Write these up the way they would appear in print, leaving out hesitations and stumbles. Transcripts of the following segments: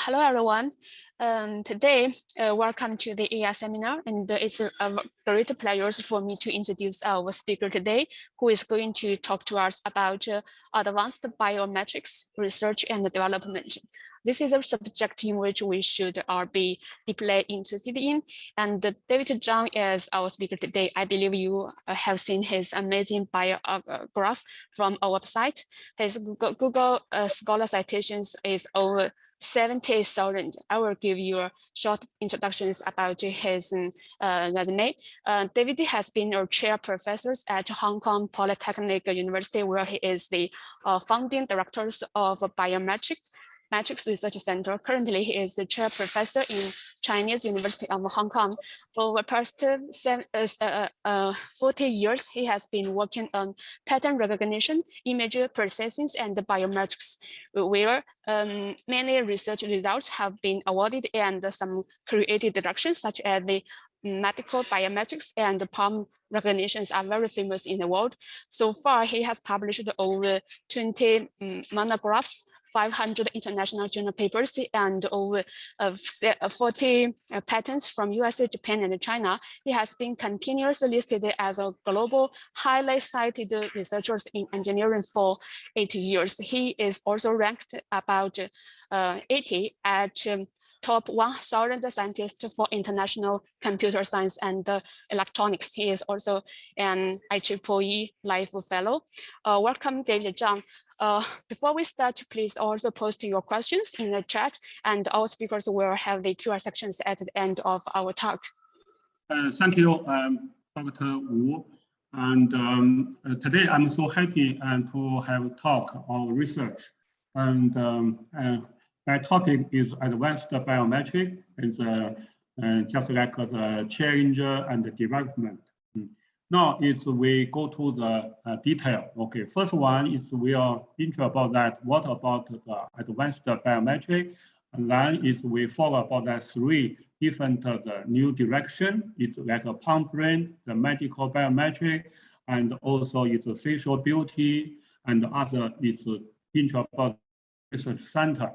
Hello, everyone. Today, welcome to the AI seminar, and it's a great pleasure for me to introduce our speaker today, who is going to talk to us about advanced biometrics research and development. This is a subject in which we should be deeply interested in. And David Zhang is our speaker today. I believe you have seen his amazing biograph from our website. His Google Scholar citations is over 70,000. I will give you a short introductions about his resume. David has been a chair professor at Hong Kong Polytechnic University, where he is the founding director of Biometric Research Center. Currently, he is the chair professor in Chinese University of Hong Kong. For the past 40 years, he has been working on pattern recognition, image processing, and biometrics, where many research results have been awarded and some creative directions, such as the medical biometrics and palm recognitions are very famous in the world. So far, he has published over 20 monographs, 500 international journal papers, and over 40 patents from USA, Japan, and China. He has been continuously listed as a global highly cited researcher in engineering for 8 years. He is also ranked about 80 at top 1,000 scientists for international computer science and electronics. He is also an IEEE Life Fellow. Welcome, David Zhang. Before we start, please also post your questions in the chat, and all speakers will have the QR sections at the end of our talk. Thank you, Dr. Wu. And today I'm so happy to have a talk on research. And my topic is advanced biometric. It's just like the challenge and the development. Now, we go to the detail. Okay, first one is we are intro about that. What about the advanced biometric? And then we follow about that 3 different new direction. It's like a palm print, the medical biometric, and also it's a facial beauty, and the other is intro about research center.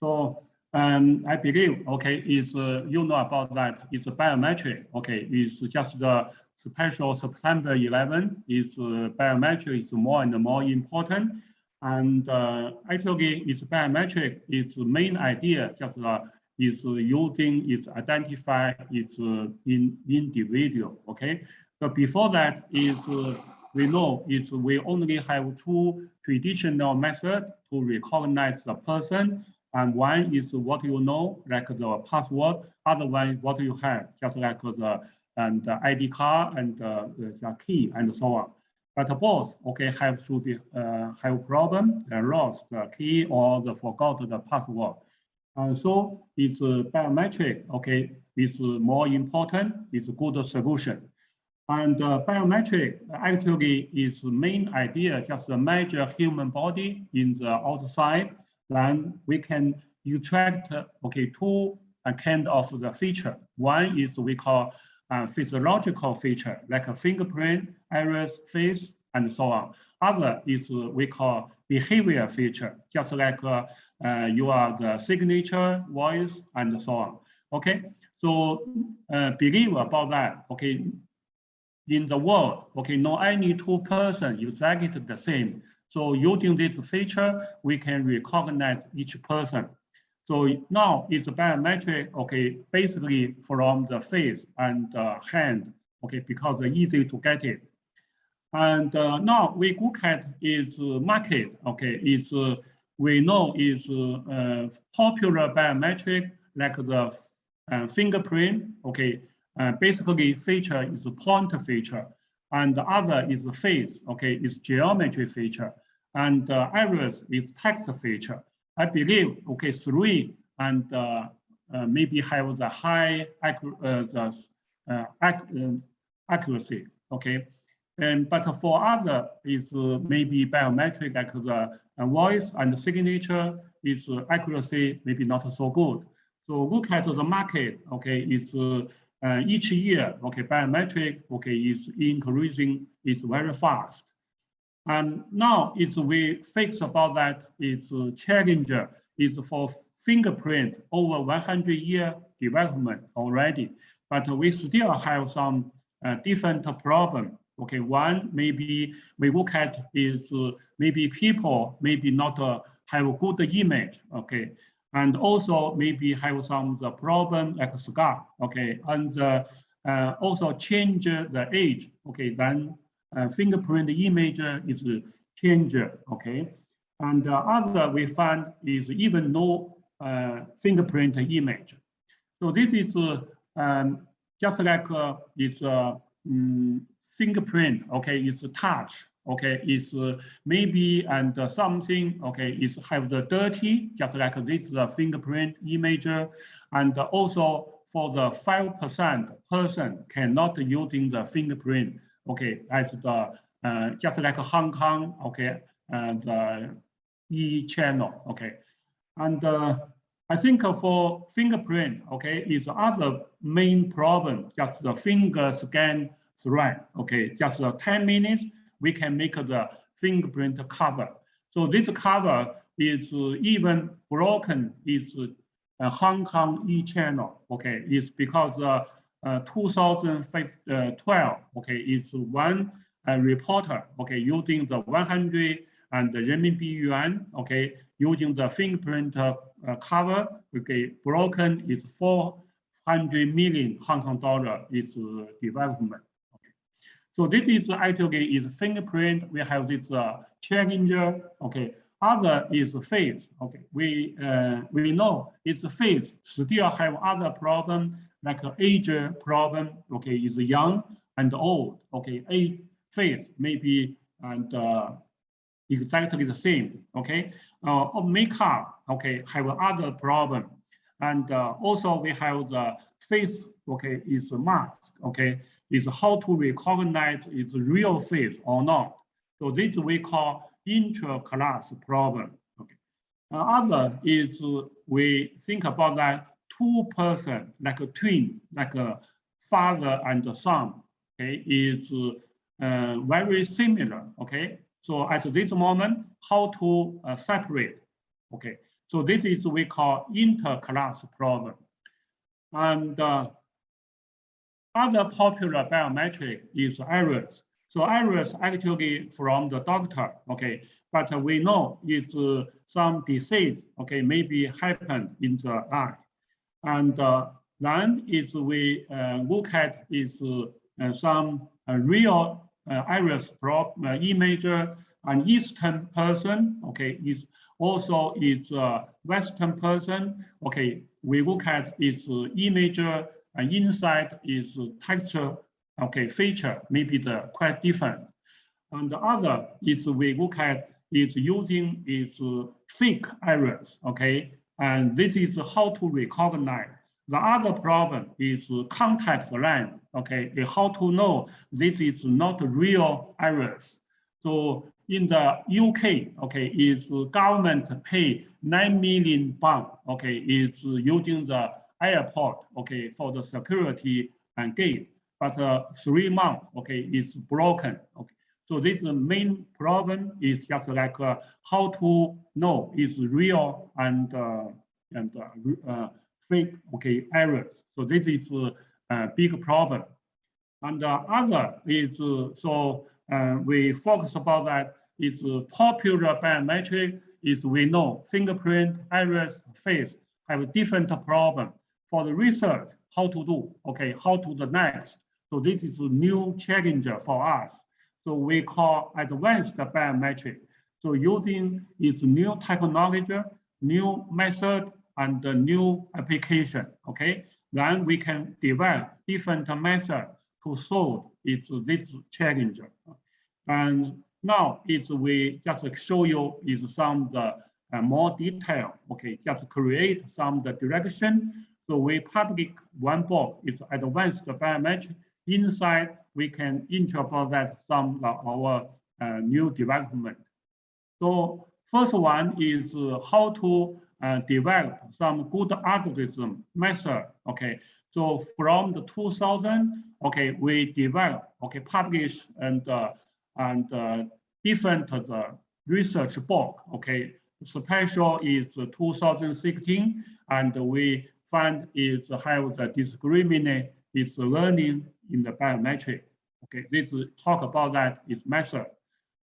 So I believe, okay, you know about that. It's a biometric. Okay, it's just the special September 11. It's biometric is more and more important, and actually, it's biometric. Its main idea just is using its identify its individual. Okay, but before that is we know we only have 2 traditional methods to recognize the person. And one is what you know, like the password. Other one, what you have, just like the ID card and the key and so on. But both, okay, have to be have problem, lost the key or forgot the password. And so it's biometric. Okay, it's more important. It's a good solution. And biometric actually is main idea just measure human body in the outside. Then we can extract, okay, 2 kind of the feature. One is we call physiological feature, like a fingerprint, iris, face, and so on. Other is we call behavior feature, just like the signature, voice, and so on. Okay, so believe about that. Okay, in the world, okay, no any 2 persons exactly the same. So using this feature, we can recognize each person. So now it's biometric, okay, basically from the face and hand, okay, because it's easy to get it. And now we look at its market, okay, we know it's popular biometric like the fingerprint, okay, basically feature is a point feature. And the other is the face, okay, is geometry feature. And iris is text feature. I believe, okay, 3 and maybe have the high accuracy, okay. But for other is maybe biometric like the voice and signature is accuracy maybe not so good. So look at the market, okay, it's each year, okay, biometric, okay, is increasing, it's very fast. And now we fix about that, it's challenger, is for fingerprint over 100-year development already, but we still have some different problem. Okay, one maybe we look at is maybe people maybe not have a good image. Okay, and also maybe have some the problem like scar. Okay, and also change the age. Okay, then fingerprint image is changed. Okay, and other we find is even no fingerprint image. So this is just like it's fingerprint. Okay, it's touch. Okay, it's maybe and something. Okay, it's have the dirty, just like this fingerprint image, and also for the 5% person cannot using the fingerprint. Okay, as the just like Hong Kong. Okay, the E channel. Okay, and I think for fingerprint, okay, is other main problem. Just the finger scan thread. Okay, just 10 minutes. We can make the fingerprint cover. So this cover is even broken is Hong Kong E channel. Okay, it's because 2012. Okay, it's one reporter. Okay, using the 100 and the renminbi yuan. Okay, using the fingerprint cover. Okay, broken is 400 million Hong Kong dollar is development. So this is actually is fingerprint. We have this challenger. Okay, other is face. Okay, we know it's face still have other problem like age problem. Okay, is young and old. Okay, face maybe and exactly the same. Okay, makeup. Okay, have other problem, and also we have the face. Okay, is a mask. Okay. Is how to recognize its real face or not. So this we call intra-class problem. Okay. Other is we think about that two person like a twin, like a father and a son. Okay, is very similar. Okay. So at this moment, how to separate? Okay. So this is we call inter-class problem, and other popular biometric is iris. So iris actually from the doctor, okay, but we know it's some disease, okay, maybe happen in the eye. And then is we look at is some real iris image, an Eastern person, okay, is also is Western person, okay, we look at its image. And inside is texture, okay, feature, maybe the quite different. And the other is we look at is using is fake iris, okay, and this is how to recognize. The other problem is contact lens, okay, how to know this is not real iris. So in the UK, okay, is government pay £9 million, okay, is using the airport, okay, for the security and gate, but 3 months, okay, it's broken. Okay, so this main problem is just like how to know it's real and fake, okay, errors. So this is a big problem. And the other is we focus about that is popular biometric is we know fingerprint, iris, face have different problem. For the research, how to do, okay, how to the next. So this is a new challenge for us. So we call advanced biometric. So using its new technology, new method, and the new application, okay? Then we can develop different methods to solve this challenge. And now we just show you is some the more detail, okay, just create some the direction. So we public one book, it's advanced biometric. Inside, we can interpret that some of our new development. So first one is how to develop some good algorithm method. Okay, so from the 2000, okay, we develop, okay, publish and different research book. Okay, special is 2016, and we find is have the discriminate is learning in the biometric. Okay, this talk about that is method.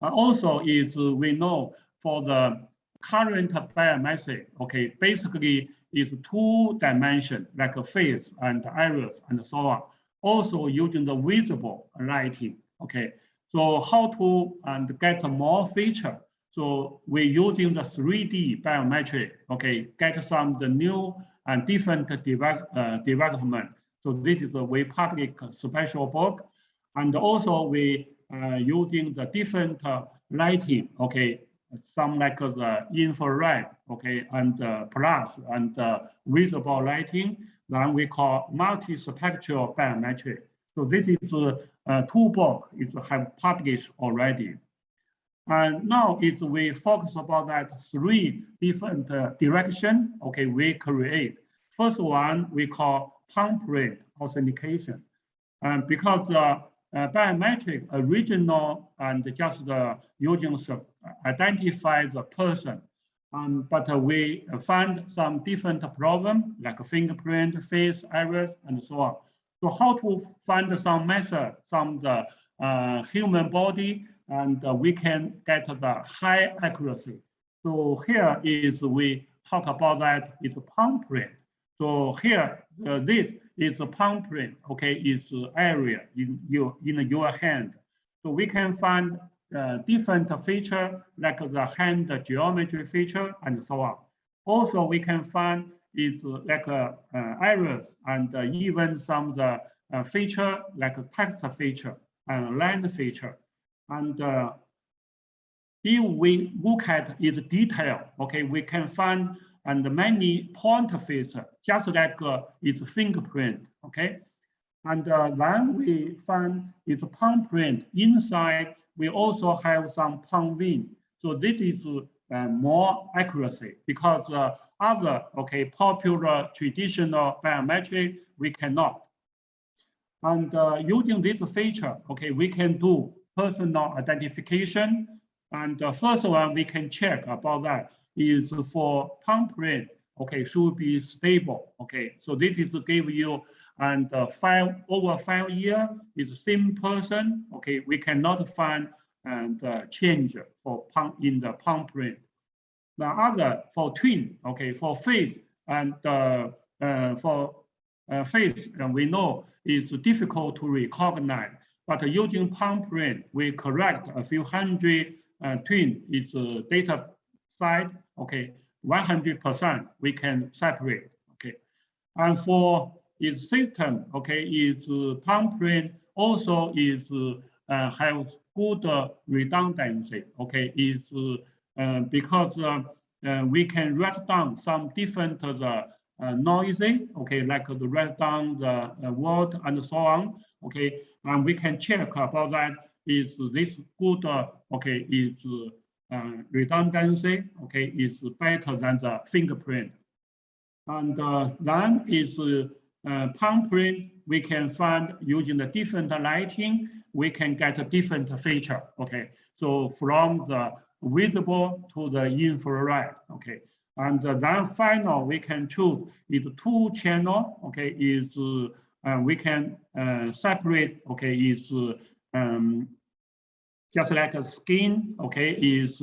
Also is we know for the current biometric, okay, basically is 2 dimension like a face and iris and so on. Also using the visible lighting. Okay, so how to get more feature? So we're using the 3D biometric. Okay, get some the new and different development. So this is a we public special book, and also we using the different lighting. Okay, some like the infrared. Okay, and plus and visible lighting. Then we call multispectral biometric. So this is a 2 book is have published already. And now if we focus about that 3 different direction, okay, we create. First one we call palmprint authentication. And because the biometric original and just using identify the person. But we find some different problem like fingerprint, face, iris, and so on. So how to find some method, some the human body, and we can get the high accuracy. So here is we talk about that is palm print. So here this is a palm print. Okay, is area in your hand. So we can find different feature like the hand geometry feature and so on. Also, we can find is like iris and even some the feature like a text feature and line feature. And if we look at its detail, okay, we can find and many point feature just like its fingerprint. Okay, and then we find its palm print inside. We also have some palm vein. So this is more accuracy because other okay popular traditional biometric we cannot. And using this feature, okay, we can do personal identification. And the first one we can check about that is for palm print. Okay, should be stable. Okay, so this is to give you and over 5 years is same person. Okay, we cannot find and change for palm in the palm print. The other for twin. Okay, for face and for face, we know it's difficult to recognize. But using palm print, we correct a few hundred twin. It's data side. Okay, 100% we can separate. Okay, and for its system, okay, is palm print also is have good redundancy. Okay, is because we can write down some different noisy. Okay, like the write down the word and so on. Okay, and we can check about that. Is this good? Okay, is redundancy. Okay, is better than the fingerprint. And then is palm print. We can find using the different lighting. We can get a different feature. Okay, so from the visible to the infrared. Okay, and then final we can choose is 2 channel. Okay, is we can separate. Okay, is just like a skin. Okay, is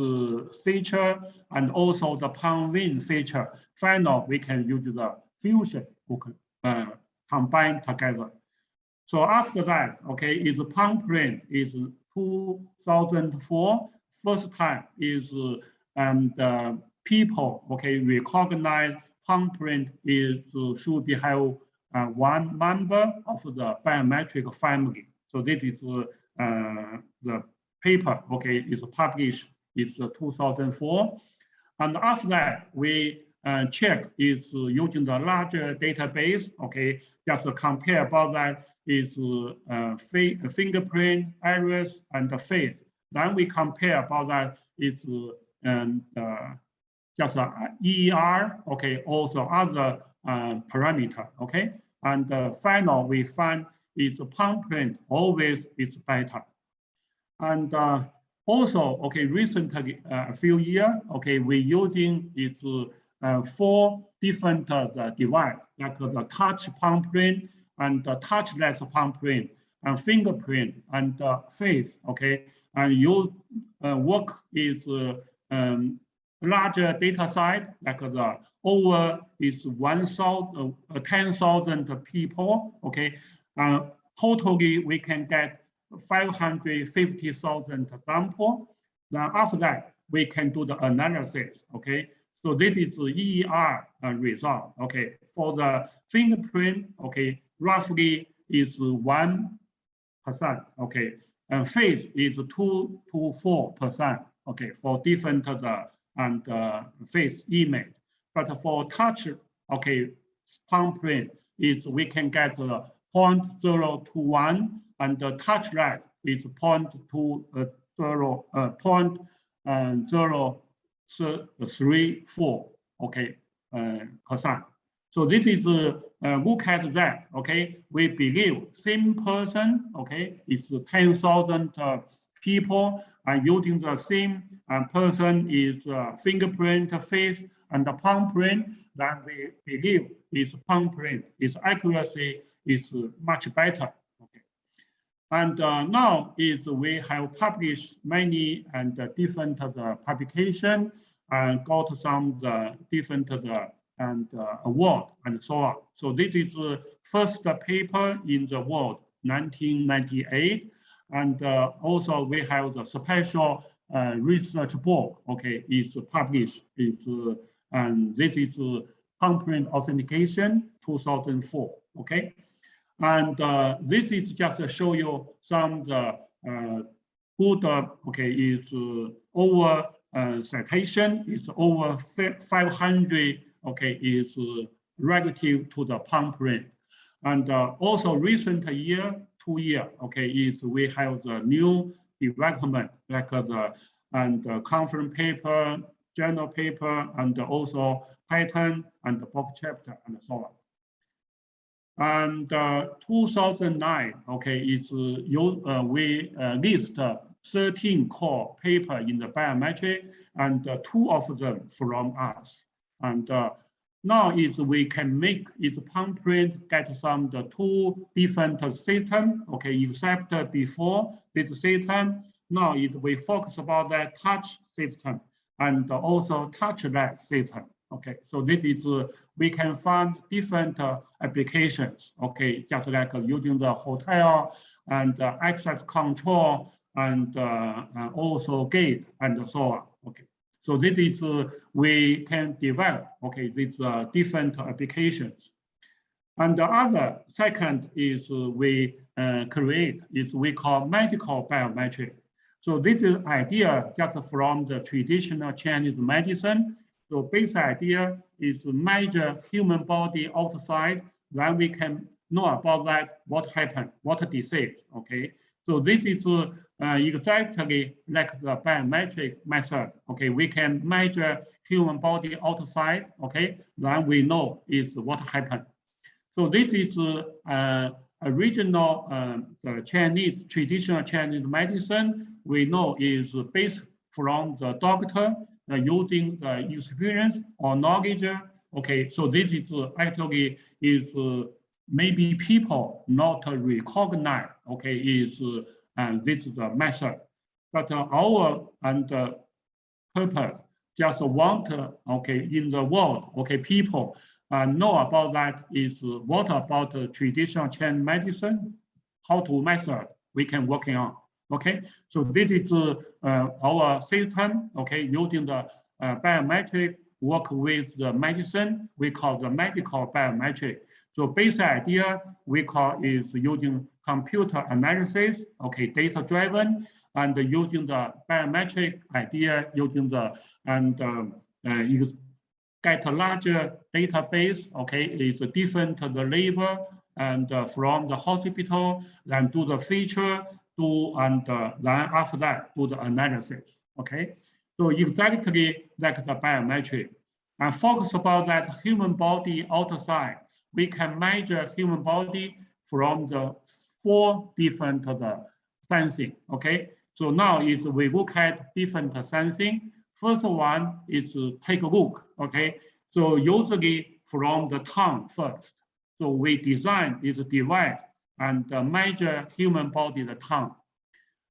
feature and also the palm vein feature. Final we can use the fusion. Okay, combine together. So after that, okay, is palm print is 2004. First time is the people okay recognize palm print is should be have 1 member of the biometric family. So this is the paper okay is published is 2004, and after that we check is using the larger database. Okay, just compare about that is fingerprint, iris, and the face. Then we compare about that is just EER, okay, also other parameter, okay. And final we find is palm print always is better. And Also, okay, recently, a few years, okay, we're using is 4 different device, like the touch palm print and the touchless palm print and fingerprint and face, okay, and you work is larger data set, like the over is 10,000 people, okay, totally we can get 550,000 sample. Then after that, we can do the analysis, okay. So this is the EER result, okay. For the fingerprint, okay, roughly is 1%, okay, and face is 2 to 4%, okay, for different and face image. But for touch, okay, palm print is we can get 0.021, and the touch rate is 0.034, okay, percent. So this is look at that, okay. We believe same person, okay, is 10,000 people are using the same person is fingerprint, face, and the palm print. Then we believe is palm print, its accuracy is much better. Okay, and now is we have published many and different publication and got some different and award and so on. So this is the first paper in the world, 1998. And also we have the special research book, okay, is published. And this is palmprint authentication 2004, okay. And this is just to show you some good, okay, is over citation is over 500, okay, is relative to the palmprint. And also recent year, 2 years, okay, is we have the new development like the conference paper, journal paper, and also patent and the book chapter and so on. And 2009, okay, is we list 13 core paper in the biometric, and 2 of them from us. And now is we can make its palmprint get some 2 different system, okay, except before this system. Now is we focus about that touch system and also touchless system. Okay, so this is we can find different applications. Okay, just like using the hotel and access control and also gate and so on. Okay, so this is we can develop. Okay, these different applications. And the other second is we create is we call medical biometric. So this is idea just from the traditional Chinese medicine. So basic idea is measure human body outside, then we can know about that, what happened, what disease, okay? So this is exactly like the biometric method, okay? We can measure human body outside, okay? Then we know is what happened. So this is original the Chinese, traditional Chinese medicine, we know is based from the doctor using the experience or knowledge. Okay, so this is actually is maybe people not recognize. Okay, is this is the method, but our and purpose just want okay in the world. Okay, people know about that is what about the traditional Chinese medicine, how to method we can working on. Okay, so this is our system, okay, using the biometric work with the medicine, we call the medical biometric. So basic idea we call is using computer analysis, okay, data driven, and using the biometric idea, using the, and you get a larger database, okay, it's different the label and from the hospital, then do the feature, and then after that, do the analysis, okay? So exactly like the biometric. And focus about that human body outside, we can measure human body from the 4 different sensing, okay? So now is we look at different sensing. First one is to take a look, okay? So usually from the tongue first. So we design this device and measure human body, the tongue.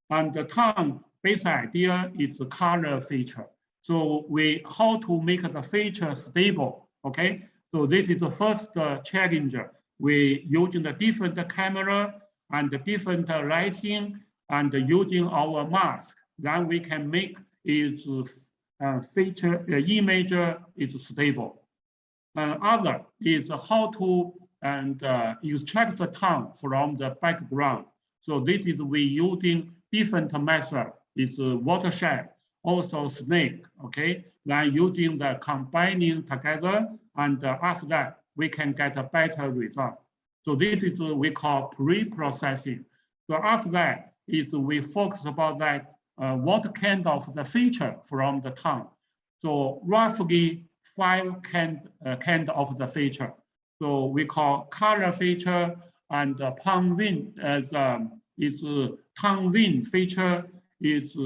And the tongue base idea is the color feature. So how to make the feature stable, okay? So this is the first challenge. We using the different camera and the different lighting and using our mask, then we can make its feature image is stable. Other is how to extract the tongue from the background. So this is we using different method. It's watershed, also snake. Okay, then using the combining together, and after that we can get a better result. So this is we call pre-processing. So after that is we focus about that what kind of the feature from the tongue. So roughly 5 kind of the feature. So we call color feature and palm wind as is tongue wind feature, is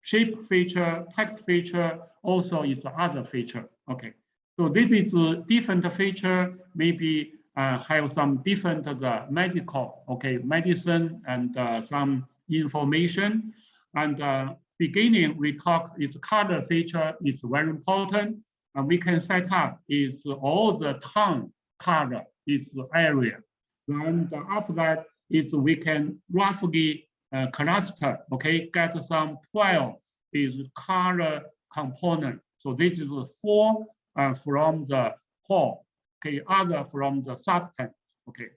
shape feature, text feature, also is other feature. Okay, so this is a different feature, maybe have some different medical, okay, medicine and some information. And beginning we talk is color feature is very important, and we can set up is all the tongue color is area. And after that is we can roughly cluster, okay, get some 12 is color component. So this is 4 from the whole, okay, other from the substance, okay.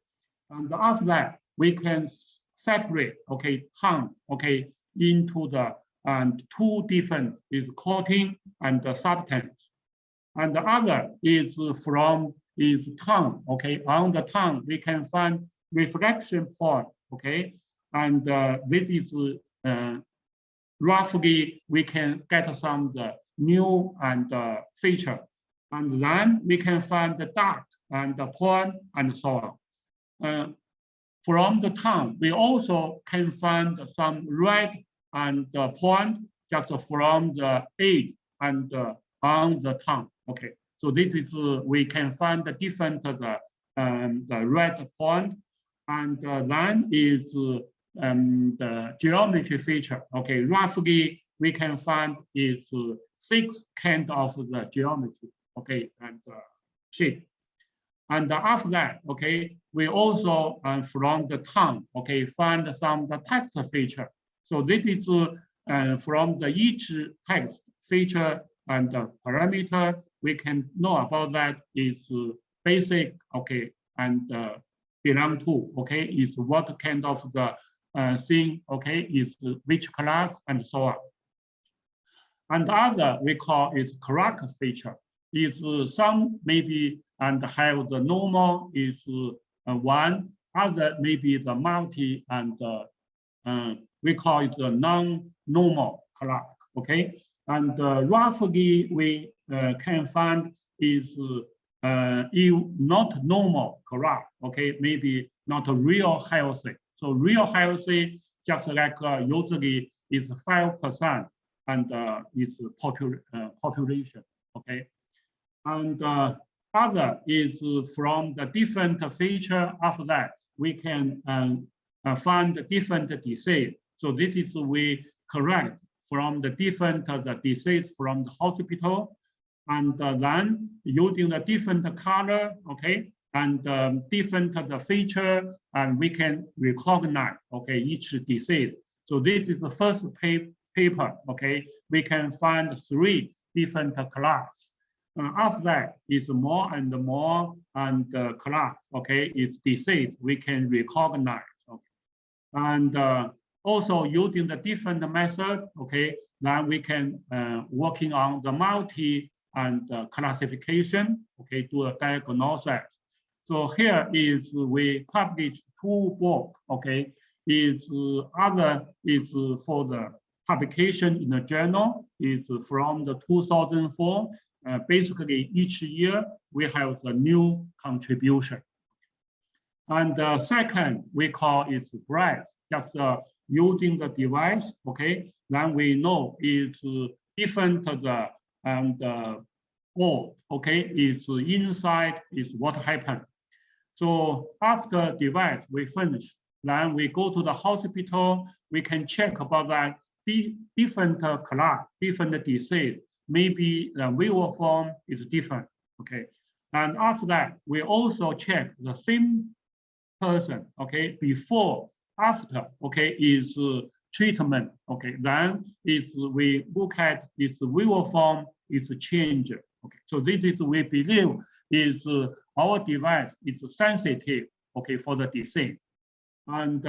And after that we can separate, okay, tongue, okay, into the 2 different is coating and the substance. And the other is from is tongue, okay. On the tongue we can find reflection point, okay, and this is roughly we can get some the new and feature, and then we can find the dark and the point and so on. From the tongue we also can find some red and point just from the edge and on the tongue, okay. So this is we can find the different the red point, and then is the geometry feature. Okay, roughly we can find is 6 kind of the geometry. Okay, and shape. And after that, okay, we also from the tongue, okay, find some the text feature. So this is from the each text feature and parameter, we can know about that is basic, okay, and belong to, okay, is what kind of the thing, okay, is which class and so on. And other we call is correct feature. Is some maybe and have the normal is 1, other maybe the multi and we call it the non-normal class, okay. And roughly we can find is not normal correct, okay, maybe not a real healthy. So real healthy just like usually is 5% and is population, okay. And other is from the different feature. After that we can find different disease. So this is we correct from the different disease from the hospital, and then using the different color, okay, and different the feature, and we can recognize, okay, each disease. So this is the first paper, okay. We can find 3 different class. After that is more and more and class, okay, is disease we can recognize, okay. And also using the different method, okay, then we can working on the multi and classification, okay, do a diagnosis. So here is we published 2 books, okay, is other is for the publication in the journal is from the 2004. Basically each year we have the new contribution. And second we call it breadth, just using the device, okay, then we know it's different the all, okay, is inside is what happened. So after device we finish, then we go to the hospital, we can check about that different class, different disease, maybe the waiver form is different, okay. And after that, we also check the same person, okay, before, after, okay, is treatment, okay, then is we look at its waiver form, its change, okay. So this is, we believe, is our device is sensitive, okay, for the disease. And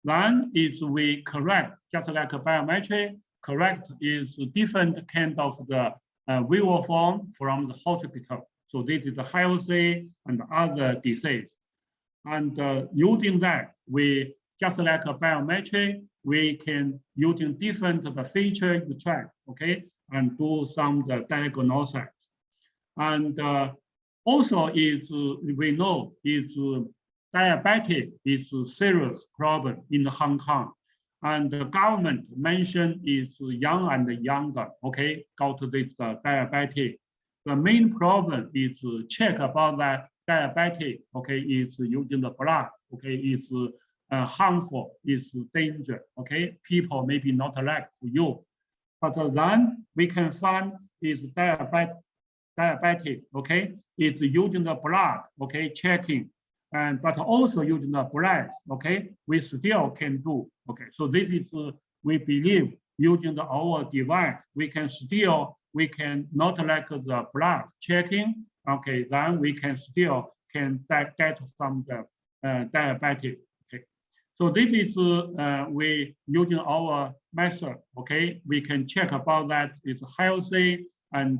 then is we correct, just like a biometric, correct is different kind of the waiver form from the hospital. So this is a healthy and other disease. And using that, we just like a biometric, we can using different feature extract, okay, and do some diagnosis. And also is we know is diabetic is a serious problem in Hong Kong, and the government mentioned is young and younger, okay, got this diabetic. The main problem is check about that diabetic, okay, is using the blood, okay, is harmful, is danger, okay, people maybe not like to use. But then we can find is diabetic, okay, is using the blood, okay, checking, and but also using the blood, okay, we still can do, okay. So this is we believe using our device, we can still, we can not like the blood checking, okay, then we can still can get some diabetic, okay. So this is we using our method, okay, we can check about that is healthy and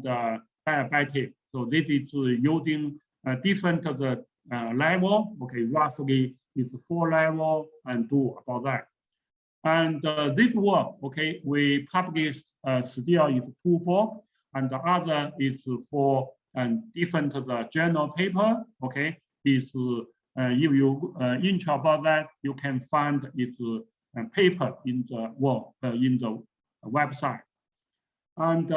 diabetic. So this is using different level, okay, roughly is 4 level and do about that. And this work, okay, we published still is 2 books, and the other is for different journal paper, okay, is if you interested about that, you can find its paper in the work in the website. And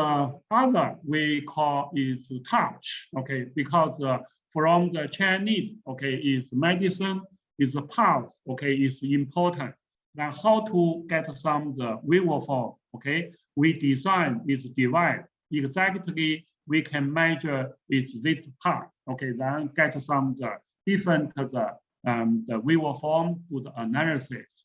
other we call is touch, okay, because from the Chinese, okay, is medicine, is a pulse, okay, is important. Now how to get some the waiver form, okay, we design this device exactly. We can measure this part, okay, then get some the different the waiver form to the analysis.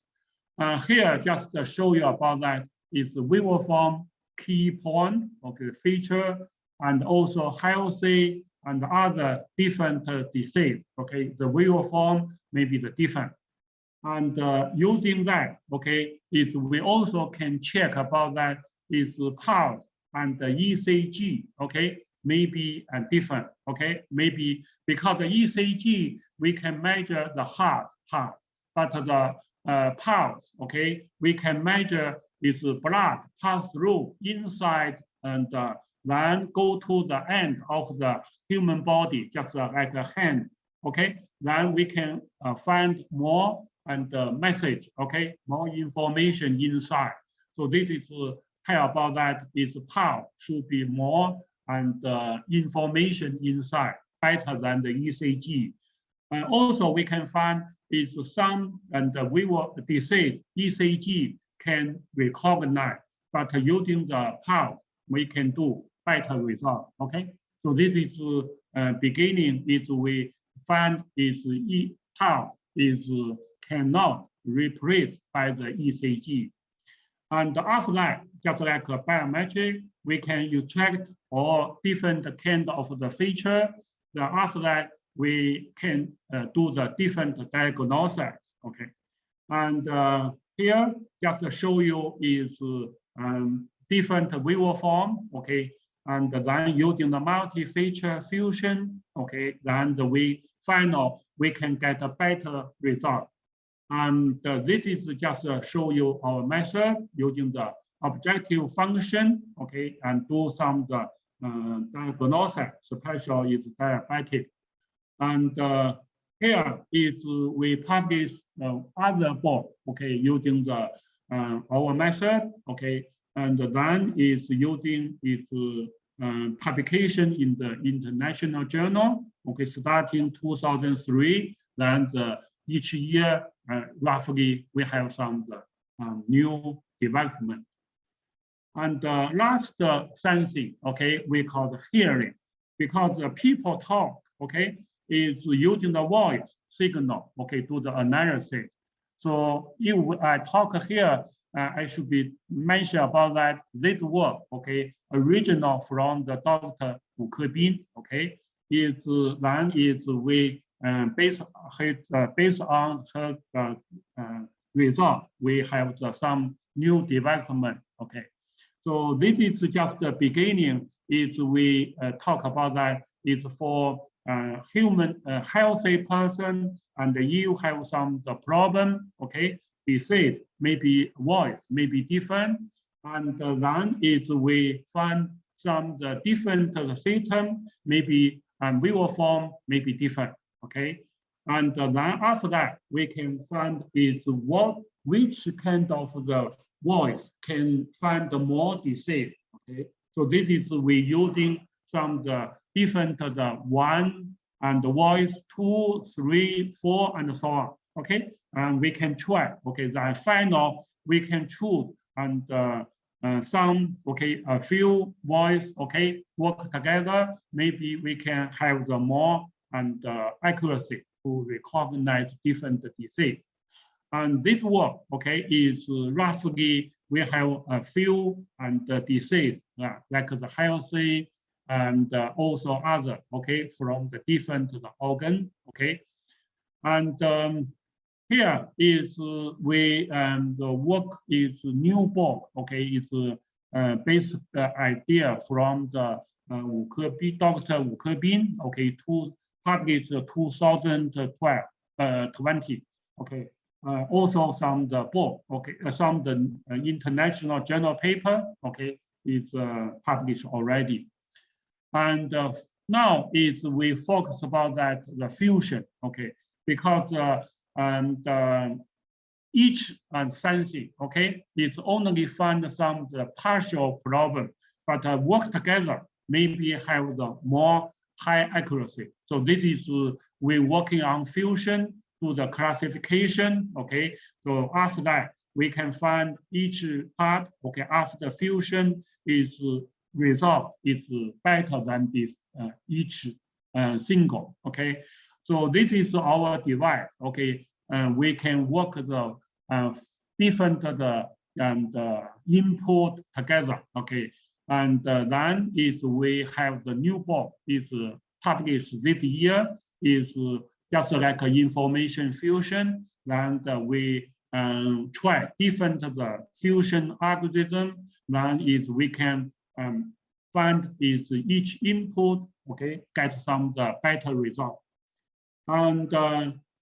Here just to show you about that is the waiver form key point, okay, feature, and also healthy and other different disease, okay, the waiver form may be the different. And using that, okay, is we also can check about that is pulse and the ECG, okay, maybe different, okay, maybe because the ECG we can measure the heart, but the pulse, okay, we can measure is blood pass through inside and then go to the end of the human body, just like a hand, okay, then we can find more and message, okay, more information inside. So this is tell about that is power should be more and information inside better than the ECG. And also we can find is some and we will disease ECG can recognize, but using the power we can do better result. Okay, so this is beginning is we find is power is cannot replaced by the ECG. And after that, just like a biometric, we can extract all different kind of the feature. Then after that, we can do the different diagnosis. Okay, and here just to show you is different waiver form. Okay, and then using the multi-feature fusion. Okay, then we final we can get a better result. And this is just show you our method using the objective function, okay, and do some diagnosis, especially is diabetic. And here is we publish other book, okay, using the our method, okay, and then is using its publication in the international journal, okay, starting 2003. Then each year, roughly, we have some new development. And last something, okay, we call the hearing, because people talk, okay, is using the voice signal, okay, to the analysis. So if I talk here, I should be mention about that this work, okay, original from the Dr. Wu Kebin, okay, is then is we based on her result, we have some new development, okay. So this is just the beginning. Is we talk about that is for human healthy person, and you have some problem, okay, disease, maybe voice may be different, and then is we find some different system, maybe visual form may be different, okay, and then after that we can find is which kind of the voice can find the more disease, okay. So this is we using some different one and the voice 2, 3, 4, and so on, okay. And we can try, okay. Then final we can choose and some, okay, a few voice, okay, work together. Maybe we can have the more and accuracy to recognize different disease. And this work, okay, is roughly we have a few and disease like the healthy and also other, okay, from the different organ, okay. And here is we the work is new book, okay, is based idea from the Dr. Wu Kebin, okay, to publish 2020, okay. Also some the book, okay, some the international journal paper, okay, is published already. And now is we focus about that the fusion, okay, because each sensing, okay, is only find some the partial problem, but work together maybe have the more high accuracy. So this is we working on fusion to the classification, okay. So after that we can find each part, okay, after the fusion is result is better than this each single, okay. So this is our device, okay. We can work the different input together, okay. And then is we have the new book is published this year, is just like information fusion. Then we try different fusion algorithm. Then is we can find is each input, okay, get some better result. And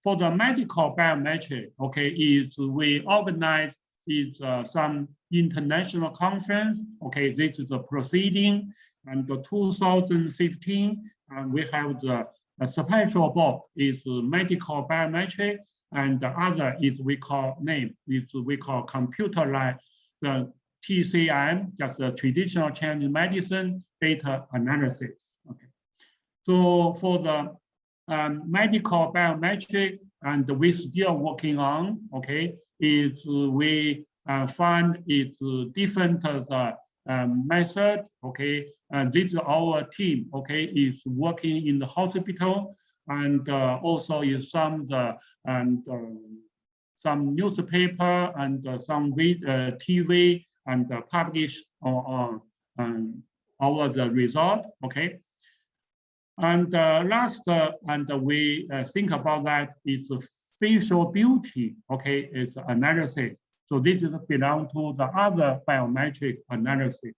for the medical biometric, okay, is we organize is some international conference, okay. This is a proceeding, and 2015, and we have the special book is medical biometric, and the other is we call computerized the TCM, just the traditional Chinese medicine data analysis. Okay, so for the medical biometric, and we still working on, okay, is we find is different method, okay. This is our team, okay, is working in the hospital, and also is some newspaper and some TV and publish our the result, okay. And last, and we think about that is facial beauty, okay, it's analysis. So this is belong to the other biometric analysis.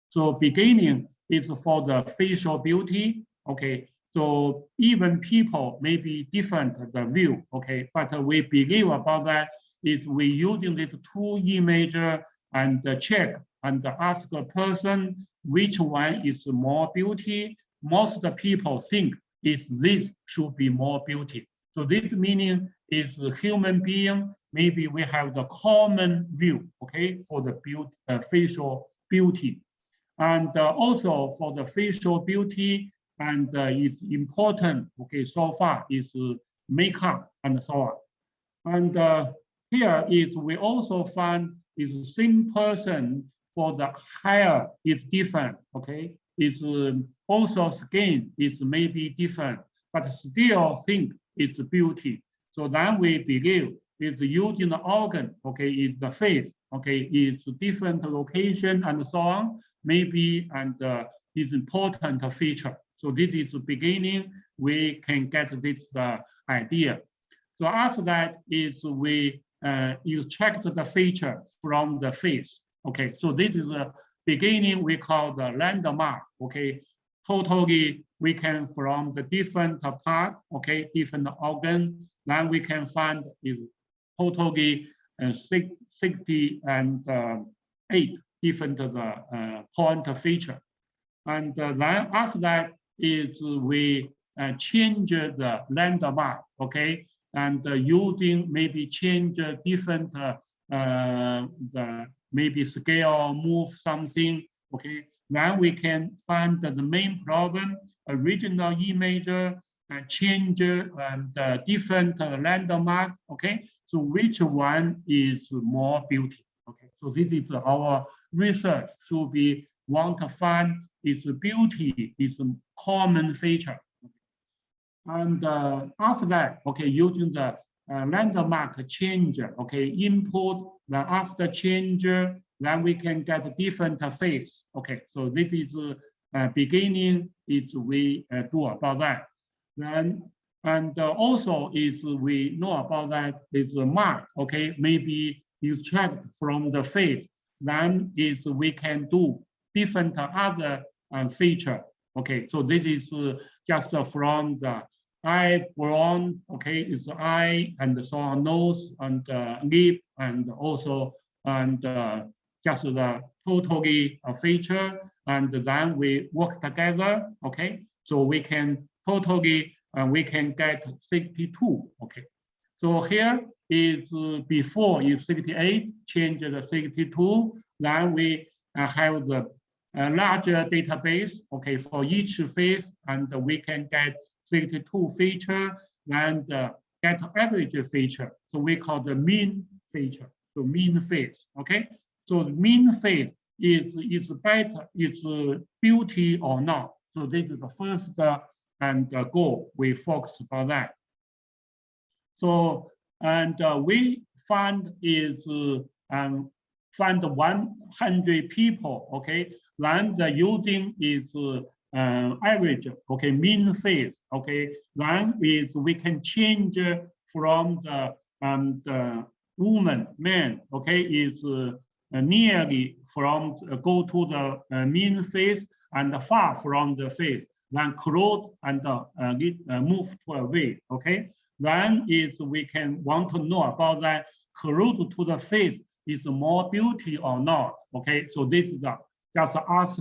So beginning is for the facial beauty, okay. So even people may be different the view, okay, but we believe about that is we using this two image and check and ask a person which one is more beauty. Most of the people think is this should be more beauty. So this meaning is human being, maybe we have the common view, okay, for the facial beauty. And also for the facial beauty, and it's important, okay, so far is makeup and so on. And here is we also find is the same person for the hair is different, okay? Is also skin is maybe different, but still think it's beauty. So then we believe is using the organ, okay, is the face, okay, is different location and so on, maybe, and is important feature. So this is the beginning, we can get this idea. So after that is we check the feature from the face. Okay, so this is the beginning we call the landmark. Okay, totally we can from the different part, okay, different organ, then we can find is totally 68 different point feature. And then after that is we change the landmark, okay, and using maybe change different the maybe scale, move something, okay. Then we can find the main problem, original image, change the different landmark, okay. So which one is more beauty, okay. So this is our research, should be want to find is beauty is a common feature. And after that, okay, using the landmark change, okay, input, then after change, then we can get a different face. Okay, so this is beginning is we do about that. Then and also is we know about that is a mark. Okay, maybe you check from the face. Then is we can do different other feature. Okay, so this is just from the eyebrow, okay, is eye and so on, nose and lip, and also and just the totally feature, and then we work together. Okay, so we can totally we can get 62. Okay, so here is before is 68, change the 62, then we have the larger database, okay, for each face, and we can get 62 feature and get average feature. So we call the mean feature, so mean face, okay? So the mean face is better, is beauty or not. So this is the first and goal, we focus on that. So, and we find is find 100 people, okay? Then the using is average, okay, mean face, okay. Then is we can change from the woman, man, okay, is nearly from go to the mean face and far from the face. Then close and move to away, okay. Then is we can want to know about that close to the face is more beauty or not, okay. So this is just ask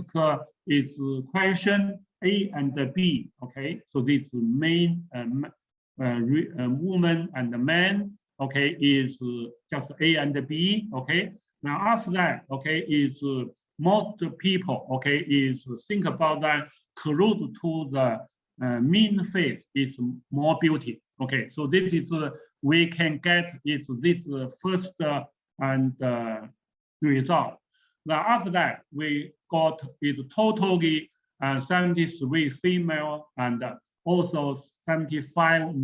is question A and B, okay. So this main woman and the man, okay, is just A and B, okay. Now after that, okay, is most people, okay, is think about that close to the mean face is more beauty, okay. So this is we can get is this first and result. Now after that, we got is totally 73 female and also 75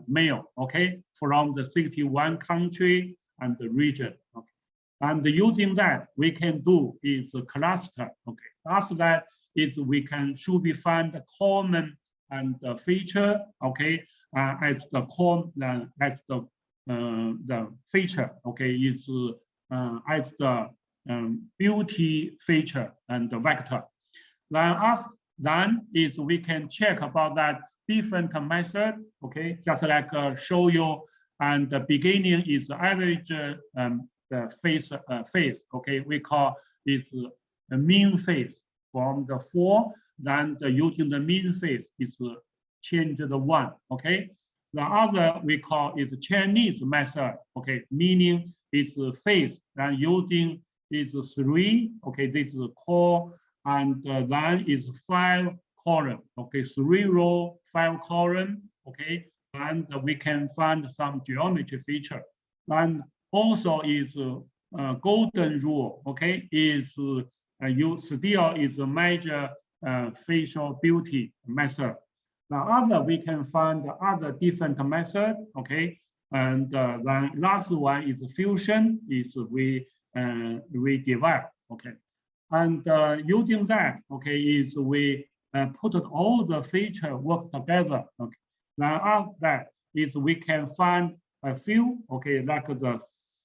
male, okay, from the 61 country and the region. Okay. And using that, we can do is a cluster. Okay. After that is we can should be find a common and feature. Okay, as the feature. Okay, is as the beauty feature and the vector. Then is we can check about that different method. Okay, just like show you, and the beginning is the average the face. Okay, we call is the mean face from the 4. Then using the mean face is change the 1. Okay, The other we call is Chinese method, okay, meaning it's face and using is 3, okay, this is core, and then is 5 column, okay, 3 row, 5 column, okay, and we can find some geometry feature. And also is golden rule, okay, is you still is a major facial beauty method. The other we can find other different method, okay, and then last one is fusion, is we develop, okay, and using that, okay, is we put all the feature work together, okay. Now after that is we can find a few, okay, like the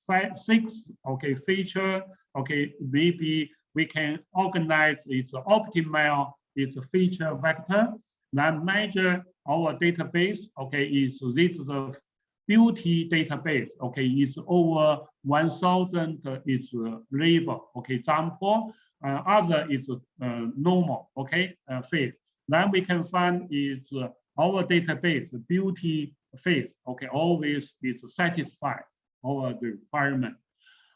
6, okay, feature, okay, maybe we can organize its optimal its feature vector, then measure our database, okay, is this is the beauty database, okay, is over 1,000 is label, okay, sample, other is normal, okay, face. Then we can find is our database beauty face, okay, always is satisfied our requirement.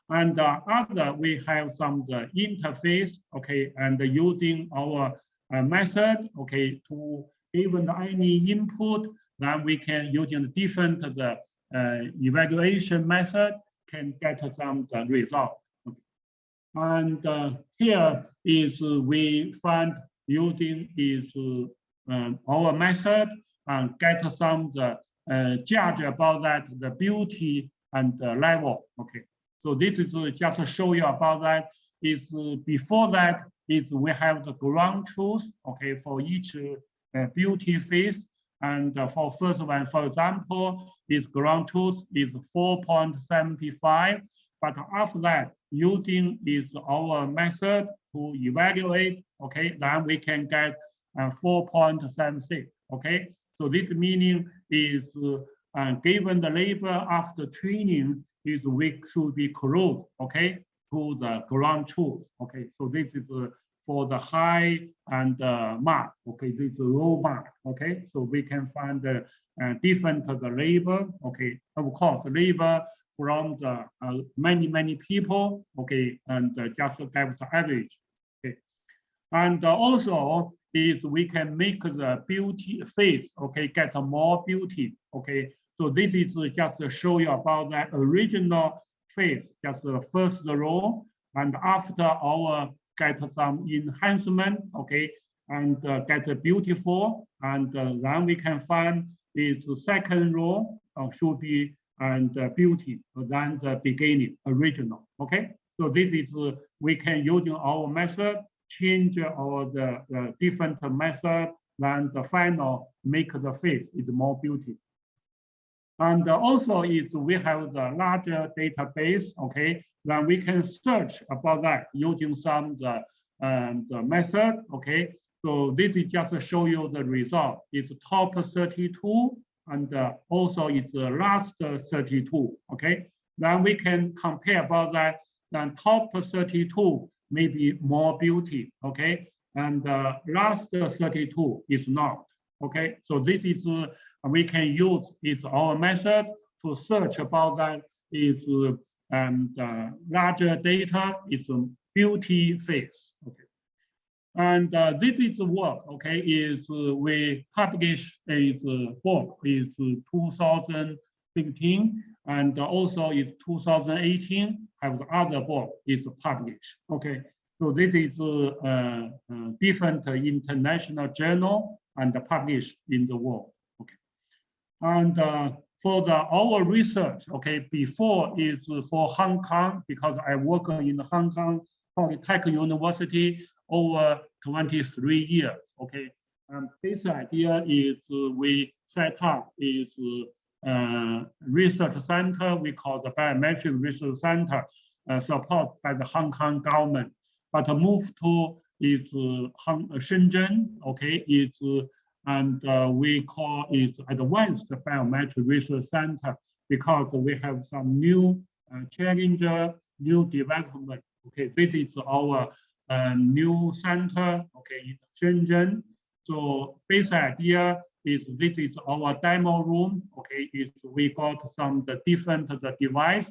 And other we have some the interface, okay, and using our method, okay, to even any input, then we can using different the evaluation method can get some result. Okay. And here is we find using is our method and get some the judge about that the beauty and level. Okay. So this is just to show you about that. Is before that is we have the ground truth, okay, for each beauty face. And for first one, for example, is ground truth is 4.75. But after that, using is our method to evaluate, okay, then we can get 4.76, okay. So this meaning is given the label after training is we should be close, okay, to the ground truth, okay. So this is for the high and mark, okay, this is low mark, okay. So we can find the different the label, okay. Of course, label from the many people, okay, and just get the average, okay. And also is we can make the beauty face, okay, get more beauty, okay. So this is just to show you about that original face, just the first row, and after our get some enhancement, okay, and get beautiful, and then we can find is the second row should be and beauty than the beginning original, okay. So this is we can using our method change our the different method, then the final make the face is more beauty. And also is we have the larger database, okay, then we can search about that using some the method, okay. So this is just to show you the result. It's top 32 and also it's the last 32, okay. Then we can compare about that. Then top 32 maybe more beauty, okay, and last 32 is not, okay. So this is we can use is our method to search about that is larger data is beauty face, okay. And this is work, okay, is we publish is book is 2015 and also is 2018 have the other book is published, okay. So this is different international journal and published in the world, okay. And for our research, okay, before is for Hong Kong because I work in Hong Kong Polytechnic University over 23 years, okay. And this idea is we set up is research center we call the Biometric Research Center, supported by the Hong Kong government. But move to is Shenzhen, okay, is and we call it Advanced Biometric Research Center because we have some new challenger, new development. Okay, this is our new center, okay, in Shenzhen. So basic idea this is our demo room. Okay, we got some different device,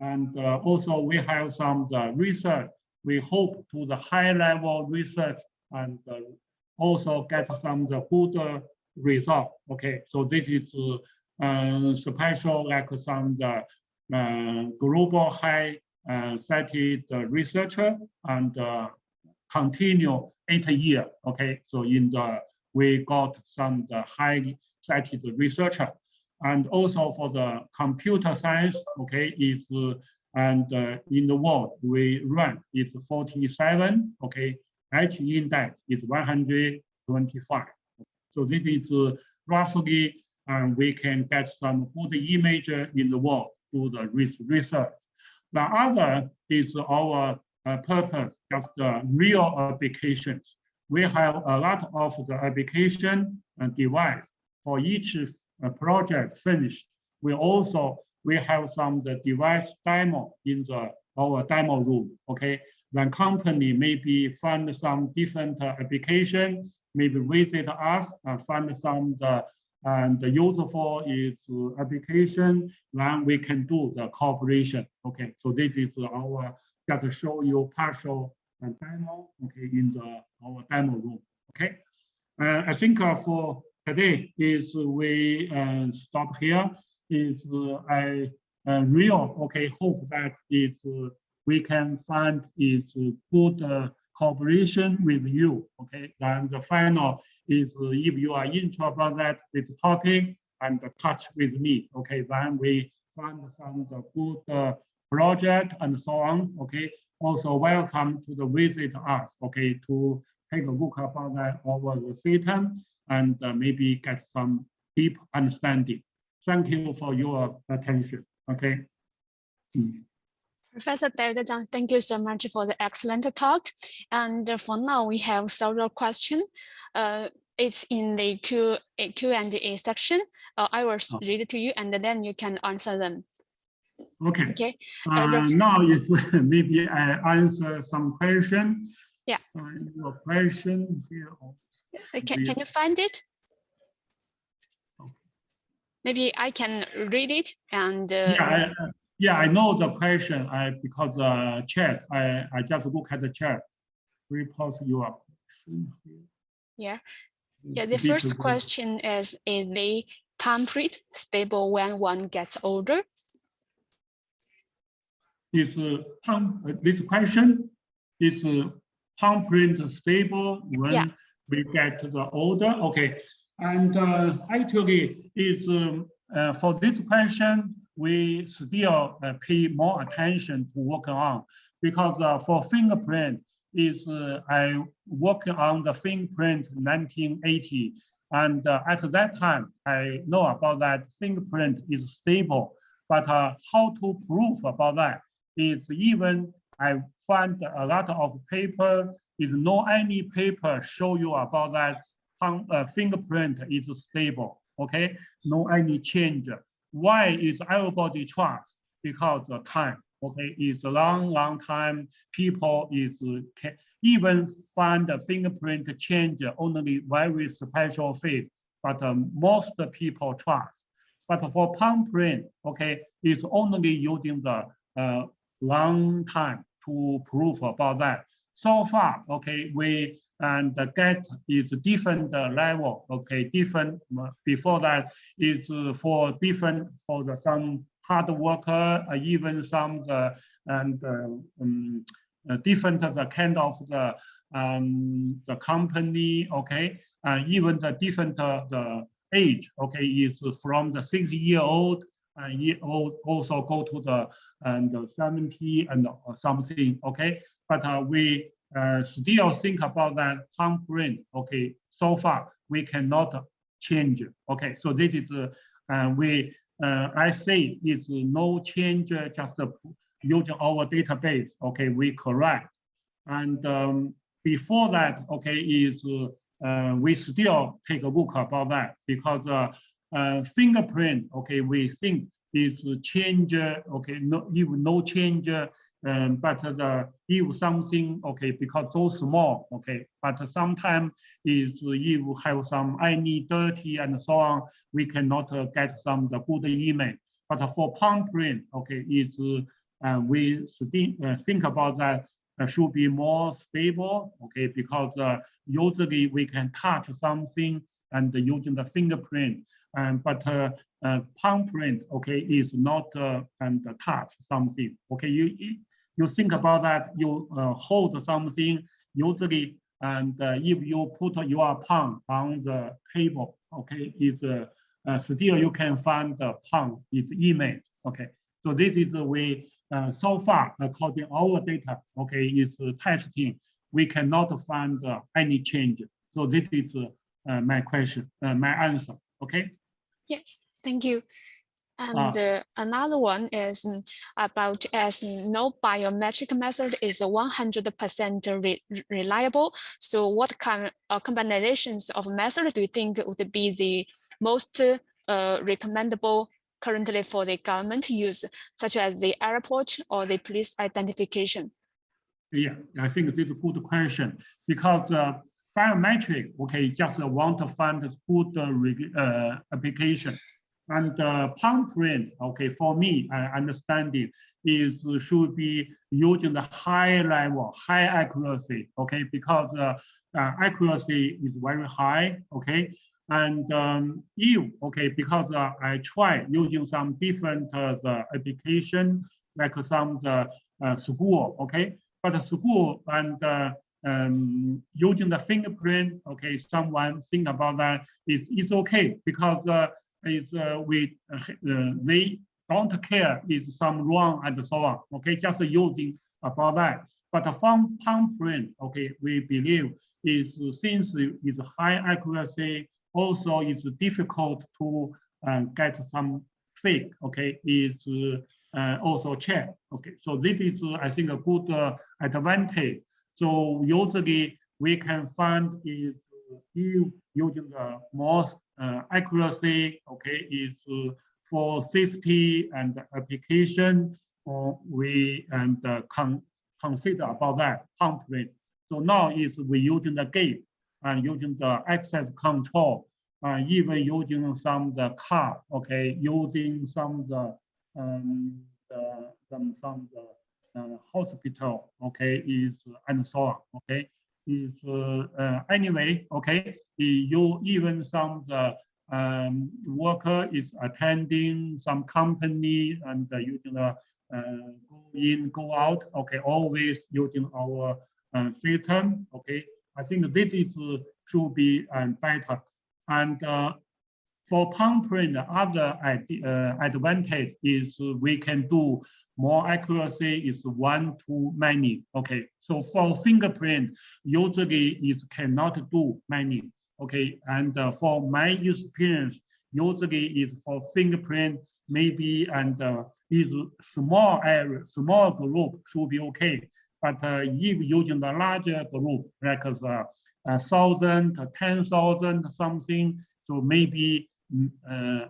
and also we have some research. We hope to the high level research and also get some good result. Okay, so this is special like some global high cited researcher and continue 8 years. Okay, so we got some high cited researcher, and also for the computer science. Okay, is and in the world we rank is 47. Okay, H index is 125. So this is roughly, we can get some good image in the world to the research. The other is our purpose, just the real applications. We have a lot of the application and device for each project finished. We have some device demo in our demo room. Okay, then company maybe find some different application, maybe visit us and find some and the useful is application, then we can do the cooperation. Okay, so this is our just show you partial demo. Okay, in our demo room. Okay, I think for today is we stop here. Is I okay hope that we can find good cooperation with you. Okay, and the final is if you are interested about that this topic and touch with me. Okay, then we find some good project and so on. Okay, also welcome to the visit us. Okay, to take a look about that over the system and maybe get some deep understanding. Thank you for your attention. Okay. Professor Zhang, thank you so much for the excellent talk. And for now, we have several questions. It's in the Q&A section. I will read it to you, and then you can answer them. Okay. Okay. Now is maybe I answer some question. Yeah. Your question here. Can you find it? Maybe I can read it and. Yeah, I know the question. Because chat. I just look at the chat. Report your question here. Yeah. Yeah. The first question is the palmprint stable when one gets older? Is this question is palmprint stable when we get the older? Okay, and actually is for this question we still pay more attention to work on, because for fingerprint is I worked on the fingerprint 1980, and at that time I know about that fingerprint is stable, but how to prove about that is even I find a lot of paper, is no any paper show you about that fingerprint is stable. Okay, no any change. Why is everybody trust? Because the time. Okay, it's a long time. People is even find the fingerprint change only very special fit, but most people trust. But for palm print, okay, it's only using the long time to prove about that. So far, okay, we and get is different level. Okay, different before that is for different for the some hard worker, even some different the kind of the company. Okay, and even the different the age. Okay, is from the 6-year-old. Also go to the 70 and something. Okay, but we still think about that palmprint. Okay, so far we cannot change. Okay, so this is I say it's no change, just using our database. Okay, we correct. And before that, okay, is we still take a look about that, because fingerprint, okay, we think is change. Okay, no, even no change but if something, okay, because so small, okay, but sometimes if you have some any dirty and so on, we cannot get some the good image. But for palm print, okay, is we think about that should be more stable, okay, because usually we can touch something and using the fingerprint, but palm print, okay, is not and touch something, okay. You think about that, you hold something usually, and if you put your palm on the table, okay, is still you can find the palm is image, okay. So this is the way so far according to our data, okay, is testing. We cannot find any change. So this is my question, my answer, okay. Yeah, thank you. And another one is about as no biometric method is 100% reliable. So what combinations of methods do you think would be the most recommendable currently for the government use, such as the airport or the police identification? Yeah, I think this is a good question, because biometric, okay, just want to find a good application. And palm print, okay, for me, I understand it, is should be using the high level, high accuracy, okay, because accuracy is very high, okay. And if, okay, because I try using some different application, like some school, okay, but the school and using the fingerprint, okay, someone think about that, it's okay, because they don't care is some wrong and so on, okay, just using about that. But from palm print, okay, we believe is since it's high accuracy, also it's difficult to get some fake, okay, is also check, okay. So this is, I think, a good advantage. So usually we can find is using the most accuracy, okay, is for safety and application, we consider about that palm print. So now is we using the gate and using the access control, even using some the car, okay, using some the hospital, okay, is and so on, okay, is anyway, okay, you even some the worker is attending some company and using the go in, go out, okay, always using our system, okay. I think this is should be better. And for palm print, the other advantage is we can do more accuracy is 1 to many. Okay, so for fingerprint, usually it cannot do many. Okay, and for my experience, usually is for fingerprint maybe and is small area, small group should be okay. But if using the larger group, like 1,000, 10,000 something, so maybe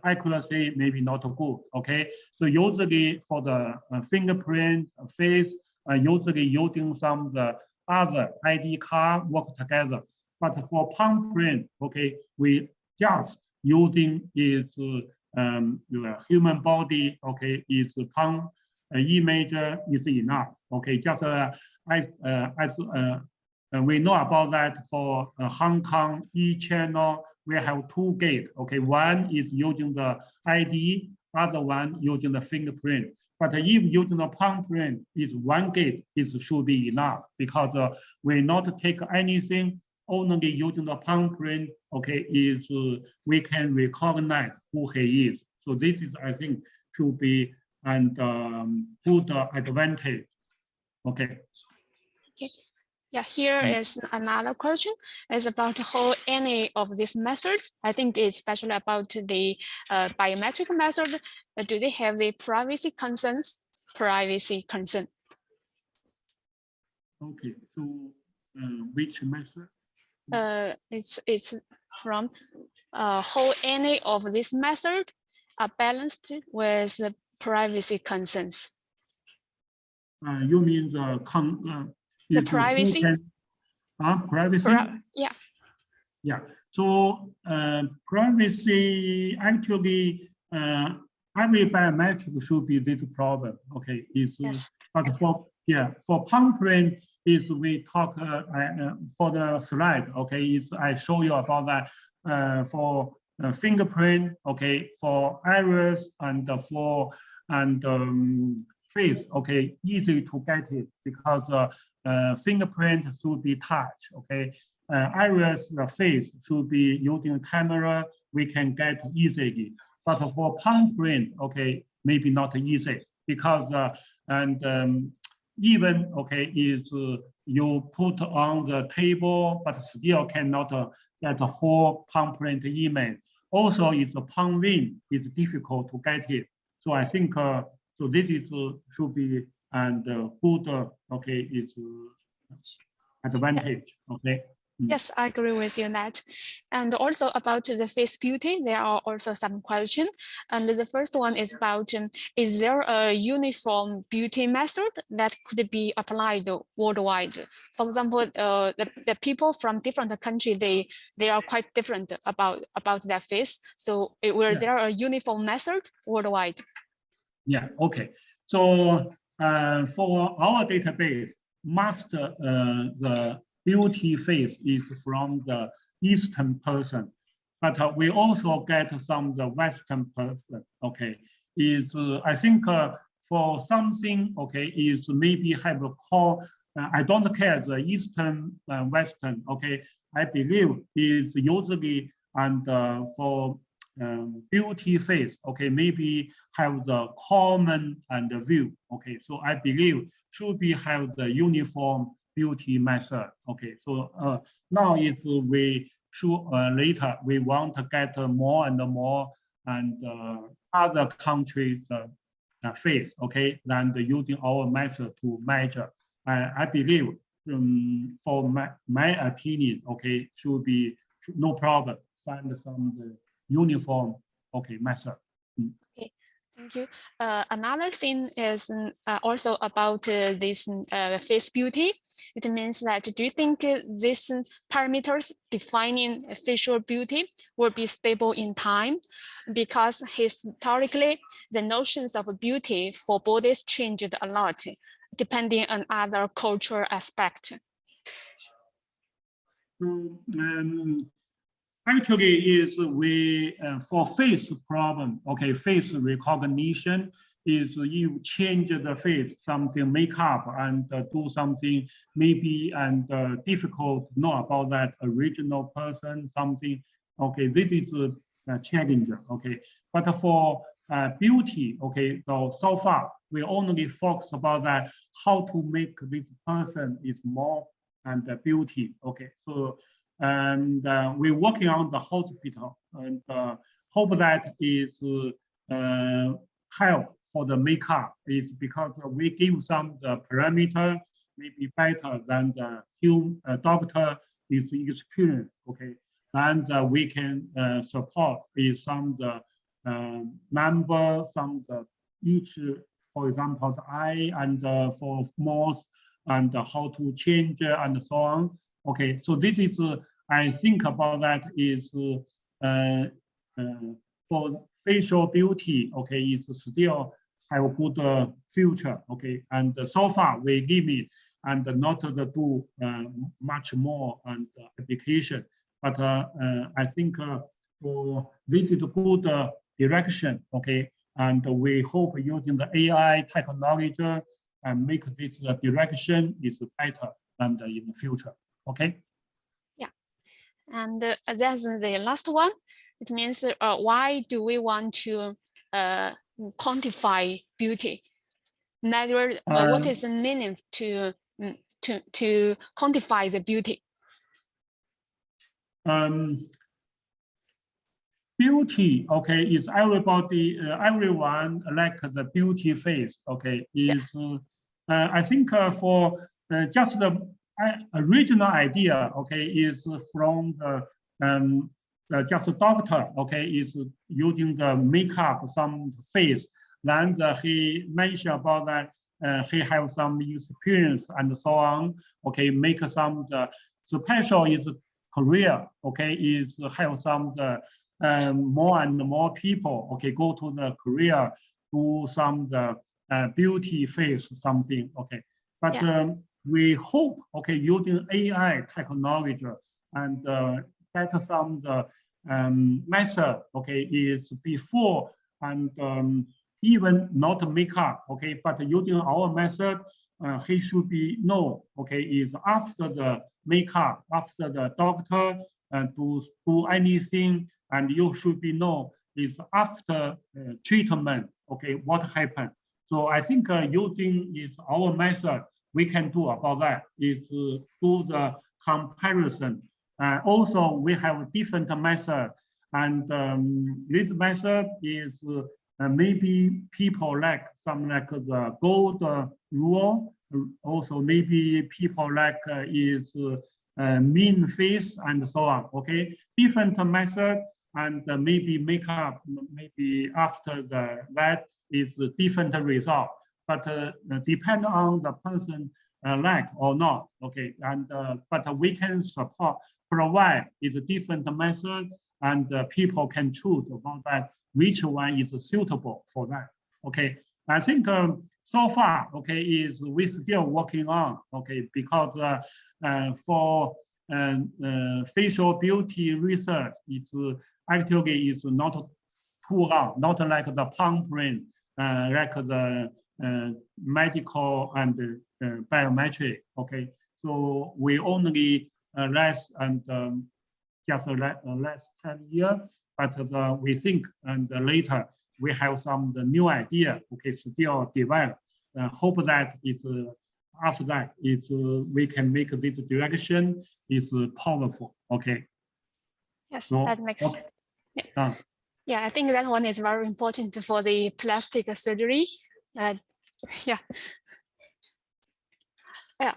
accuracy maybe not good, okay? So usually for the fingerprint, face, usually using some the other ID card work together. But for palm print, okay, we just using is human body, okay, is palm image is enough, okay? Just as we know about that for Hong Kong e-channel, we have 2 gates. Okay, one is using the ID, other one using the fingerprint. But if using the palm print, is 1 gate, it should be enough, because we not take anything, only using the palm print. Okay, is we can recognize who he is. So this is, I think, should be and good advantage. Okay. Okay. Yeah, here is another question. It's about how any of these methods, I think it's especially about the biometric method, do they have the privacy concerns? Privacy concern. Okay, so which method? It's from how any of these methods are balanced with the privacy concerns. You mean the privacy? Privacy? Yeah. Yeah. So privacy actually every biometric should be this problem. Okay. Yes. But for palmprint is we talk for the slide. Okay. I show you about that for fingerprint. Okay. For iris and face. Okay. Easy to get it because fingerprint should be touch. Okay. Iris, the face should be using camera, we can get easily. But for palmprint, okay, maybe not easy because even okay is you put on the table, but still cannot get a whole palmprint image. Also, it's a palm vein, it's difficult to get it. So I think so. This is should be and good. Okay, is advantage. Okay. Yes, I agree with you on that. And also about the face beauty, there are also some questions. And the first one is about, is there a uniform beauty method that could be applied worldwide? For example, the people from different countries, they are quite different about their face. So was there a uniform method worldwide? Yeah, okay. So for our database, master the beauty face is from the Eastern person, but we also get some the Western person. Okay, is I think for something okay is maybe have a call. I don't care the Eastern Western. Okay, I believe is usually and for beauty face. Okay, maybe have the common and the view. Okay, so I believe should be have the uniform beauty method. Okay, so now is we should later we want to get more and more and other countries face. Okay, than using our method to measure. I believe for my opinion, okay, should be no problem. Find some uniform okay method. Okay. Thank you. Another thing is also about this face beauty. It means that do you think these parameters defining facial beauty will be stable in time? Because historically, the notions of beauty for bodies changed a lot, depending on other cultural aspects. Actually, is we for face problem, okay, face recognition is you change the face, something makeup and do something maybe and difficult to know about that original person, something, okay, this is a challenge, okay. But for beauty, okay, so far we only focus about that, how to make this person is more and beauty, okay. So and we're working on the hospital and hope that is help for the makeup is because we give some the parameter maybe better than the human doctor is experience, okay, and we can support is some the number, some the each, for example, the eye and for mouth and how to change and so on. Okay, so this is, I think about that is for facial beauty, okay, is still have a good future, okay, and so far we limit and not to do much more and application, but I think for this is a good direction, okay, and we hope using the AI technology and make this direction is better than in the future. Okay. Yeah, and that's the last one. It means why do we want to quantify beauty? Neither what is the meaning to quantify the beauty? Beauty, okay, is everybody, everyone like the beauty face, okay, is I think for just the original idea, okay, is from the just a doctor, okay, is using the makeup, some face. Then he mentioned about that he have some experience and so on. Okay, make some special is Korea. Okay, is have some more and more people. Okay, go to the Korea, do some beauty face something. Okay, but we hope using AI technology and get some method is before and even not makeup, but using our method, he should be know, is after the makeup, after the doctor do anything, and you should be know is after treatment, what happened. So I think using is our method, we can do about that is do the comparison. Also, we have different method, and this method is maybe people like some like the gold rule. Also, maybe people like is mean face and so on. Different method, and maybe makeup. Maybe after that is different result. But depend on the person like or not. And but we can provide is a different method, and people can choose about that which one is suitable for that. I think so far is we still working on because for facial beauty research, it's actually is not too hard, not like the palmprint, like the medical and biometric. So we only less and just less 10 years, but we think and later we have some new idea. Still develop. Hope that is after that is we can make this direction is powerful. Yes, so, that makes sense. Yeah, I think that one is very important for the plastic surgery.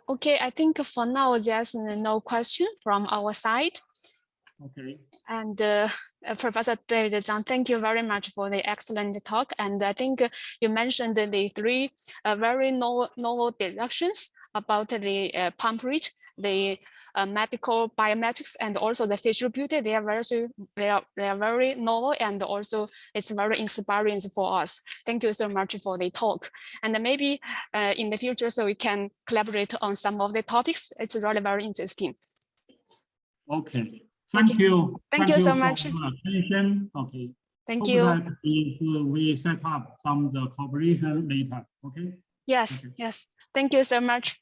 Okay, I think for now there's no question from our side. And Professor David Zhang, thank you very much for the excellent talk. And I think you mentioned the three very novel directions about the palmprint, the medical biometrics, and also the facial beauty. They are very novel, and also it's very inspiring for us. Thank you so much for the talk. And maybe in the future, so we can collaborate on some of the topics. It's really very interesting. Thank you. Thank you so much. Attention. Thank Hope you. That is we set up some the cooperation later. Yes. Yes. Thank you so much.